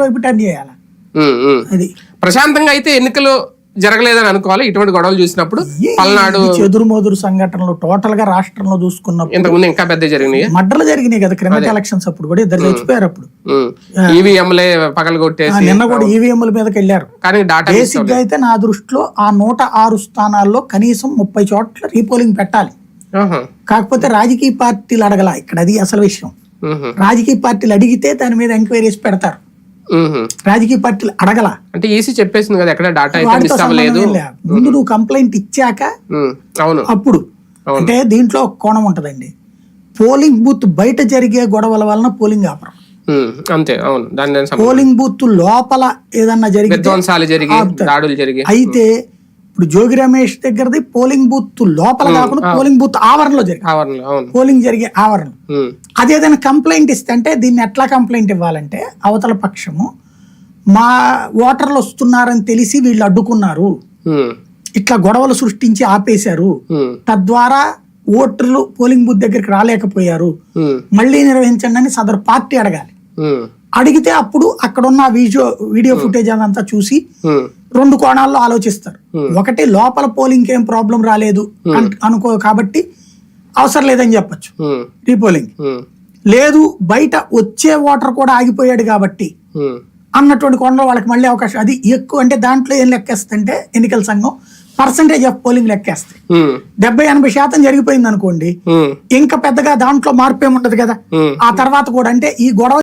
వైపు టర్న్ చేయాలి. అది ప్రశాంతంగా అయితే ఎన్నికలు జరగలేదని అనుకోవాలి. ఇటువంటి గొడవలు చూసినప్పుడు పల్నాడు చెదురుమోదురు సంఘటనలు టోటల్ గా రాష్ట్రంలో చూసుకున్నప్పుడు ఇంతకుముందు ఇంకా పెద్ద జరిగినాయి, మర్డర్లు జరిగినాయి కదా క్రిమినల్ ఎలక్షన్స్ అప్పుడు కూడా 2 చచ్చిపోయారు. అప్పుడు ఈవీఎంలే పగలగొట్టేసి నిన్న కూడా ఈవీఎంల మీదకి వెళ్ళారు. కానీ డాటా బేసిక్ గా అయితే నా దృష్టిలో ఆ 106 స్థానాల్లో కనీసం 30 చోట్ల రీపోలింగ్ పెట్టాలి. కాకపోతే రాజకీయ పార్టీలు అడగల ఇక్కడ, అది అసలు విషయం. రాజకీయ పార్టీలు అడిగితే దాని మీద ఎంక్వైరీస్ పెడతారు. రాజకీయ పార్టీలు అడగల అంటే ఈసీ చెప్పేసింది కదా ఎక్కడ డాటా ముందు నువ్వు కంప్లైంట్ ఇచ్చాక అప్పుడు. అంటే దీంట్లో ఒక కోణం ఉంటదండి, పోలింగ్ బూత్ బయట జరిగే గొడవల వలన పోలింగ్ ఆపరం. అంతే, అవును. పోలింగ్ బూత్ లోపల ఏదన్నా జరిగి అయితే ఇప్పుడు జోగి రమేష్ దగ్గరది పోలింగ్ బూత్ లోపల కాకుండా పోలింగ్ బూత్ ఆవరణలో పోలింగ్ జరిగే ఆవరణ. అదేదైనా కంప్లైంట్ ఇస్తే అంటే దీన్ని ఎట్లా కంప్లైంట్ ఇవ్వాలంటే, అవతల పక్షము మా ఓటర్లు వస్తున్నారని తెలిసి వీళ్ళు అడ్డుకున్నారు, ఇట్లా గొడవలు సృష్టించి ఆపేశారు, తద్వారా ఓటర్లు పోలింగ్ బూత్ దగ్గరికి రాలేకపోయారు, మళ్ళీ నిర్వహించండి అని సదరు పార్టీ అడగాలి. అడిగితే అప్పుడు అక్కడ ఉన్న వీడియో ఫుటేజ్ అదంతా చూసి 2 కోణాల్లో ఆలోచిస్తారు. ఒకటి, లోపల పోలింగ్ ఏం ప్రాబ్లం రాలేదు అనుకో కాబట్టి అవసరం లేదని చెప్పచ్చు రీపోలింగ్. లేదు, బయట వచ్చే ఓటర్ కూడా ఆగిపోయాడు కాబట్టి అన్నటువంటి కోణంలో వాళ్ళకి మళ్ళీ అవకాశం. అది ఎక్కువ అంటే దాంట్లో ఏం లెక్కేస్తుంటే ఎన్నికల సంఘం పర్సంటేజ్ ఆఫ్ పోలింగ్ లెక్కేస్తాయి. 70-80% జరిగిపోయింది అనుకోండి, ఇంకా పెద్దగా దాంట్లో మార్పు ఏముంటది కదా. ఆ తర్వాత కూడా అంటే ఈ గొడవ